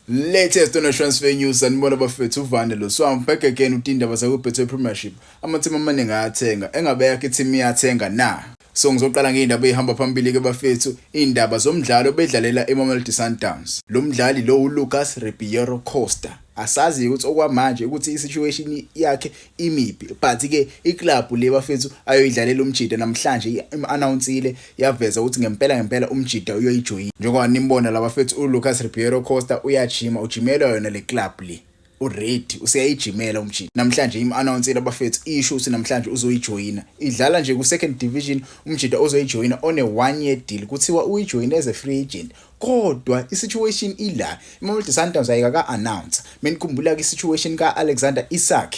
Latest on transfer news sanibona bafethu uvande lo swam back again utindaba zakubethe Premiership. Amathimba amaningi ayathenga engabeka i-team iyathenga na. So ngizoqala ngeindaba ezihamba phambili ke bafethu indaba zomdlalo bedlalela eMamelodi Sundowns. Lo mdlali lo uLucas Ribeiro Costa. Asazi ukuthi okwamanje ukuthi isituation yakhe imipi but ke iclub le bafethu ayoyidlalela umjida namhlanje announceile yaveza ukuthi ngempela umjida uyoyijoin. Njengoba nimbona la bafethu uLucas Ribeiro Costa uyajima ujimela yona le club le. Uready useyayijimela umjida. Namhlanje announceile bafethu isho ukuthi namhlanje uzoyijoina. Idlala nje ku second division umjida ozoyijoina on a 1-year deal. Kuthiwa uyijoin as a free agent. Kodwa isituation ila iMamelodi Sundowns ayika announce menikhumbula ke situation ka Alexander Isak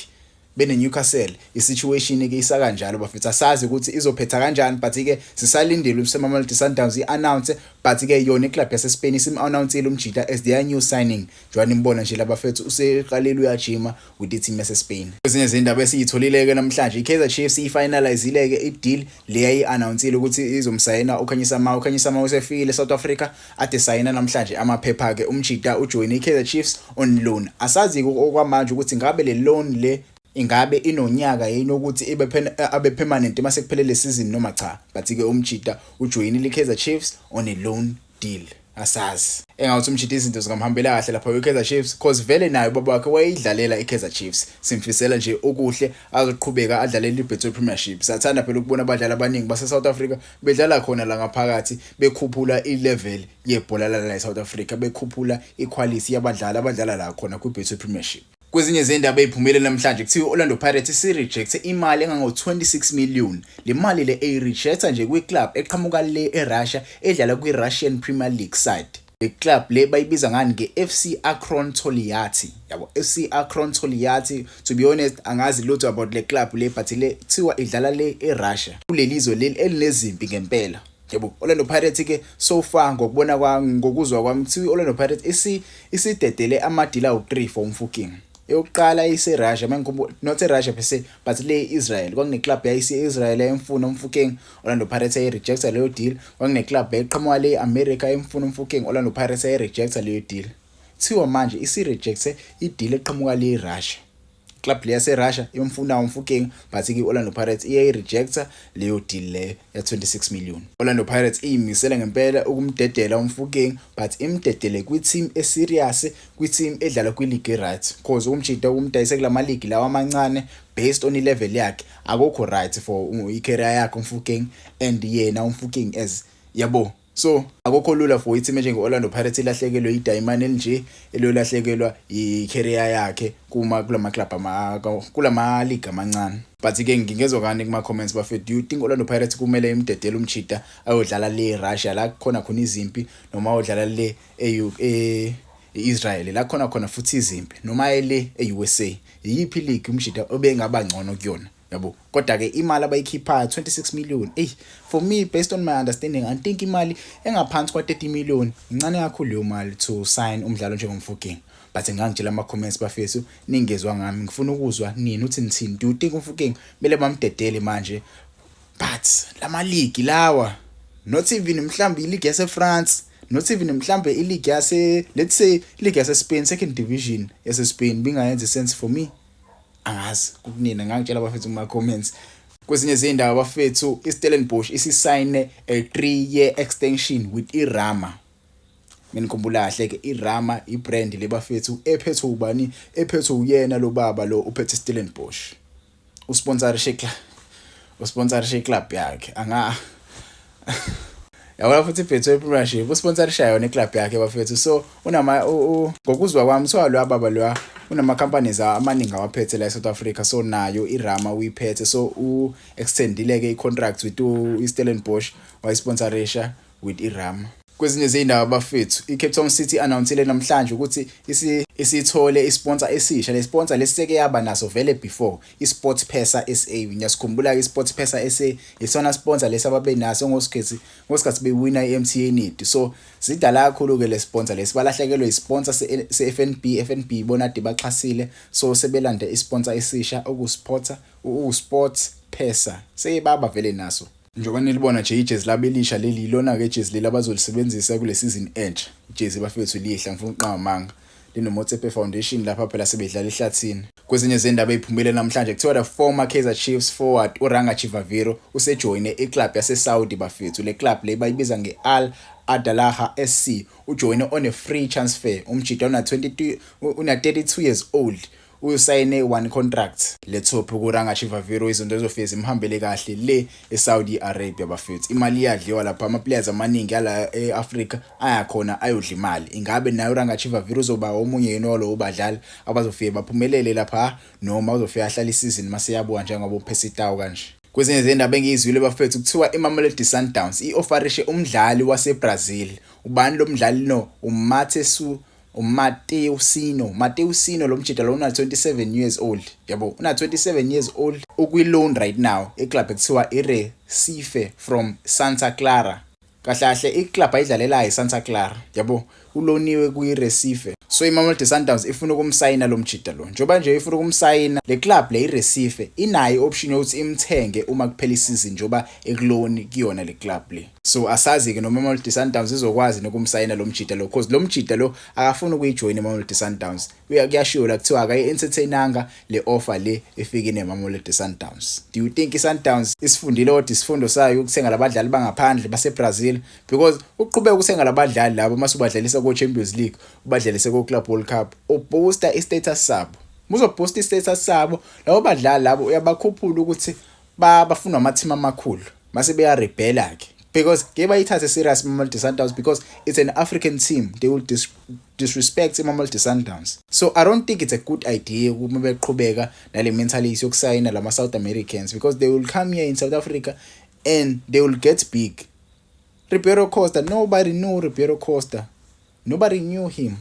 bene Newcastle isituation ke isa kanjalo bafethu asazi ukuthi izophetha kanjani but ke sisalindele useMamelodi Sundowns iannounce but ke yona iclub yase Spain isim-announceile umjida as their new signing Joan imbona nje labafethu useqalile uyajima with the team yase Spain. Ezinye izindaba esiyitholile ke namhlanje iKaizer Chiefs ifinalizile ke ideal le yayi-announceile ukuthi izomsayina uKhanyisa Mau usefile South Africa ade sayina namhlanje amaphepha ke umjida ujoin iKaizer Chiefs on loan. Asazi okwamanje ukuthi ngabe le loan le ingabe inonyaka yini ukuthi abe permanent mase kuphelele season noma cha but ke umjida ujoinile iKaizer Chiefs on a loan deal. Asazi engawuthi umjida izinto zingamhambela kahle lapha eKaizer Chiefs cause vele nayo baba wakhe wayidlalela iKaizer Chiefs simfisela nje okuhle azoqhubeka adlalela iBetway Premiership. Sathanda phela ukubona abadlali abaningi base South Africa bedlala khona la ngaphakathi bekhuphula ilevel yebhola la eSouth Africa bekhuphula iquality yabadlali abadlala la khona kuBetway Premiership. Kwezinye izindaba eziphumile namhlanje kuthiwa Orlando Pirates rejecte imali engango-26 million. Le mali le rejecta nje kwi-club eqhamuka le eRussia edlala kwi-Russian Premier League side. Le club le bayibiza ngani nge-FC Akron Tolyatti. Yabo FC Akron Tolyatti, to be honest angazi lutho about le club le but le kuthiwa idlala le eRussia. Kulelizwe leli elinezimpi ngempela. Yebo Orlando Pirates ke so far ngokubona kwami ngokuzwa kwami kuthiwa Orlando Pirates isidedele amadila u3 for umfuking. Eyokuqala iseRussia mangikhumbula not eRussia phese but le Israel kwakune club yayise-Israel emfuna umfuking Orlando Pirates ayirejecta leyo deal. Kwakune club eqhamuka le America emfuna umfuking Orlando Pirates ayirejecta leyo deal. Thiwa manje isirejecte ideal eqhamuka le eRussia. Club le yaseRussia yomfuna umfuking but ke Orlando Pirates iyayirejecta leyo deal le ya 26 million. Orlando Pirates iyimisela ngempela ukumdedela umfuking but imdedele kwi-team eserious kwi-team edlala kwi-league right cause umjida umdayise kulama league lawa amancane based on level yakhe akukho right for i-career yakhe umfuking and yena umfuking as yabo. So akukho lula for i-team njenge Orlando Pirates ilahlekelwe idiamond elinje elolahlekelwa i-career yakhe kulama club kulama league amancane. But ke ngingezwe kani kuma comments bafethu, do you think Orlando Pirates kumele imdedele umjida ayodlala le Russia la khona izimpi noma ayodlala le Israel la khona futhi izimpi noma ele eUSA yipi league umjida obengaba ngcono kuyona yabo? Kodwa ke imali abayikhipha 26 million for me based on my understanding I think imali engaphansi kwa 30 million incane kakhulu leyo mali to sign umdlalo njengomfuking. But ngangitshela ama comments bafethu ningezwe ngami ngifuna ukuzwa nini uthi nithini. Do you think umfuking mele bamdedele manje but lama league lawa not even mhlambe ileague yase France not even mhlambe ileague yase let's say ileague yase Spain second division yase Spain bingayenza sense for me angazi kukunina ngangitshela bafethu kuma comments. Kwezinye izindaba bafethu iStellenbosch isisign a 3-year extension with iRama. Menikhumbula kahle ke iRama ibrand le bafethu ephethwe ubani ephethwe uyena lo baba lo uphethe iStellenbosch usponsorship club yakhe anga yabona futhi iBetway Premiership usponsorsha yona iclub yakhe bafethu. So unama ngokuzwa kwami so lo baba lo unama companies amaningi awaphethe la eSouth Africa so nayo iRama uyiphethe so extendile ke icontract with iStellenbosch wayisponsorisha with iRama. Kwezinye izindaba bafethu iCape Town City announceile namhlanje ukuthi isithole isponsor esisha. Le sponsor leseke yaba naso vele before iSportpesa SA. Ngiyasikhumbula ke iSportpesa SA isona sponsor lesababe naso ngosikhathi bewina iMTN Need. So sidala kakhulu ke le sponsor lesibalahlekelo isponsor se-FNB bona de baxhasile so sebelanda isponsor esisha Sportpesa seyibaba vele naso. Njengoba nilibona nje ijezi labelisha leli lona ke ijezi leli abazolisebenzisa kule season entsha. Ijezi bafethu lihla ngifuna uqamba manga. linoMotsepe Foundation lapha phela sebedlala ehlathini. Kwezinye zendaba eziphumile namhlanje kuthiwa the former Kaizer Chiefs forward uRanga Chivaviro usejoyine iclub yaseSaudi bafethu. Le club le bayibiza ngeAl Adalaha SC. Ujoyine on a free transfer. Umjida una 32 years old. Usayine one contract. Letop kuRanga Chivaviro izinto ezofeza imhambele kahle le eSaudi Arabia bafethu. Imali iyadliwa lapha ama players amaningi ala eAfrica ayakhona ayodla imali. Ingabe nayo uRanga Chivaviro uzoba omunye yenolo ubadlali abazofika baphumelele lapha noma uzofika ahlala isizini mase yabuka njengoba uPercy Tau kanje. Kwezinye zendaba engizwile bafethu kuthiwa iMamelodi Sundowns i-offerishe umdlali waseBrazil. Ubani lo mdlali no? Matheus Sino lo mjida lo una 27 years old. Yabo, una 27 years old. Ukwi-loan right now. Iclub ekuthiwa iRecife from Santa Clara. Kahle iclub ayidlalela eSanta Clara. Yabo, uloniwe kuiRecife. So iMamelodi Sundowns ifuna ukumsayina lo mjida lo. Njoba nje ifuna ukumsayina, le club le iRecife inayo option yokuthi imthenge uma kuphela isizini njoba ekuloni kuyona le club le. So asazi ke noma iMamelodi Sundowns izokwazi nokumsayina lo mjida lo because lo mjida lo akafuna ukuyijoin iMamelodi Sundowns. Kuyashiwo la kuthiwa akayi-entertainanga le offer le efike neMamelodi Sundowns. Do you think iSundowns isifundile kodwa isifundo sayo ukuthenga labadlali bangaphandle baseBrazil because uqhubeka ukuthenga labadlali labo mase ubadlalisa ko-Champions League, ubadlalise ko-Club World Cup, uboosta i-status sabo. Muzoboosta i-status sabo, labo badlali labo uyabakhuphula ukuthi bafuna ama-team amakhulu mase beya-rebella ke. Because ke bayithathe serious iMamelodi Sundowns because it's an African team. They will disrespect iMamelodi Sundowns. So I don't think it's a good idea uma beqhubeka nale mentality yokusayina lama South Americans because they will come here in South Africa and they will get big. Ribeiro Costa, nobody knew Ribeiro Costa. Nobody knew him.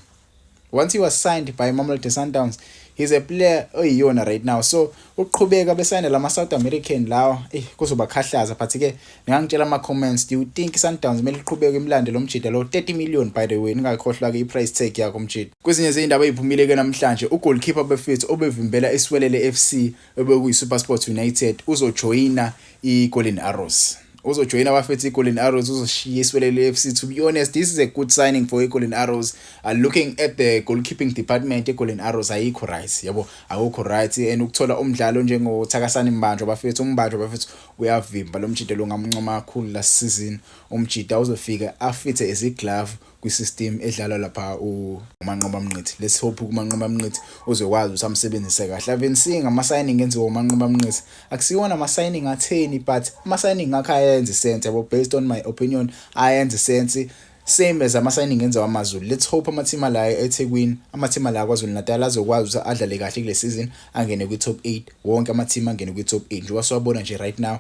Once he was signed by Mamelodi Sundowns, he's a player oyiyona right now. So uqhubeka besayina lama South American lawa kuzoba khahlaza but ke ngangitshela ama comments, do you think Sundowns mele iqhubeke imlande lo mjida lo 30 million by the way, ningakhohlwa ke iprice tag yakho mjida. Kwezinye izindaba eziphumile ke namhlanje ugoalkeeper befethu obevimbela iSwelele FC obekuyi SuperSport United uzojoyina iGolden Arrows. Uzojoyina abafethu iGolden Arrows, uzoshiya iSwelele FC. To be honest, this is a good signing for iGolden Arrows. Looking at the goalkeeping department iGolden Arrows ayikho right, yabo akukho right, and ukuthola umdlalo njengoThakasani Mbanjwa abafethu, uMbanjwa abafethu uyavimba lo mjida lo ngamncoma kakhulu last season. Umjida uzofika afithe as iglove kwisystem edlalwa lapha uManqoba Mnqithi. Let's hope uManqoba Mnqithi uzokwazi ukuthi amsebenzise kahle. I've seen ama signing enziwa uManqoba Mnqithi. Akusiwona ama signing atheni but ama signing ngakho ayenza sense yabo, based on my opinion ayenza sense, same as ama signing enziwa amaZulu. Let's hope ama team la eThekwini, ama team la kwaZulu Natal azokwazi ukuthi adlale kahle kule season, angene kwi top 8. Wonke ama team angene kwi top 8. Njengoba siwabona nje right now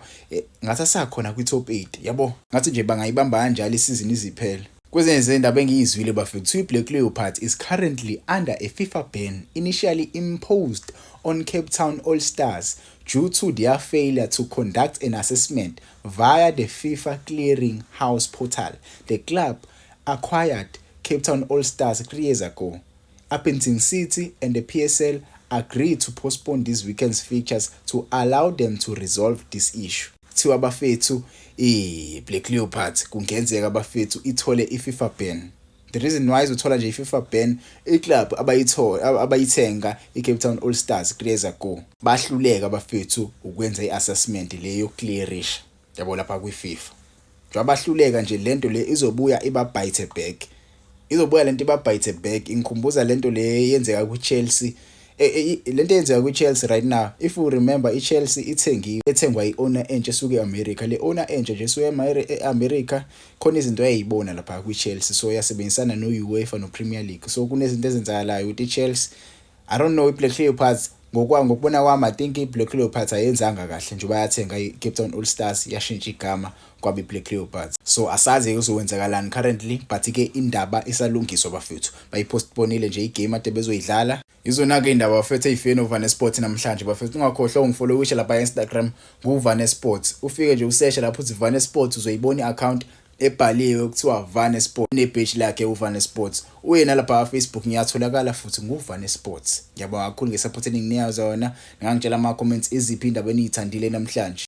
ngathi asakhona kwi top 8 yabo. Ngathi nje bangayibamba kanjalo isizini iziphele. Kwezinye izindaba engiyizwile bafethu, iBlack Leopards is currently under a FIFA ban initially imposed on Cape Town All Stars due to their failure to conduct an assessment via the FIFA clearing house portal. The club acquired Cape Town All Stars 3 years ago. Upington City and the PSL agreed to postpone this weekend's fixtures to allow them to resolve this issue. Kuthiwa bafethu iBlack Leopards kungenzeka bafethu ithole iFIFA ban. The reason why izothola nje iFIFA ban, iclub abayithenga iCape Town All Stars 3 years ago bahluleka bafethu ukwenza iassessment le yoclearish yabo lapha kwiFIFA. Njengoba bahluleka nje lento le izobuya ibabite back. Izobuya lento ibabite back. Ingikhumbuza lento le yenzeka kuChelsea. Lento yenzeka kuChelsea right now. If you remember, iChelsea ethengwa iowner entsha esuka eAmerica. Le owner entsha nje esuka eAmerica khona izinto ayibona lapha kuChelsea, so yasebenzisana noUEFA noPremier League. So kunezinto ezenzakalayo ukuthi iChelsea, I don't know, iBlack Leopards ngokubona kwami I think iBlack Leopards ayenzanga kahle nje bayathenga iCape Town All Stars yashintsha igama kwabe iBlack Leopards. So asazi kuzowenzakalani currently but ke indaba isalungiswa bafethu. Bayipostponile nje igame ade bezoyidlala. Izona ke indaba bafethu eyifeni uVane Sports namhlanje bafethu. Ungakhohlwa ungifollowisha lapha eInstagram nguVane Sports. Ufike nje usearch lapho uthi Vane Sports uzoyibona iaccount ebhaliwe kuthiwa Vane Sports nepage lakhe uVane Sports. Uyena lapha Facebook ngiyatholakala futhi nguVane Sports. Ngiyabonga kakhulu ngesupport eninginika zona. Ngangitshela ama comments iziphi indaba eniyithandile namhlanje.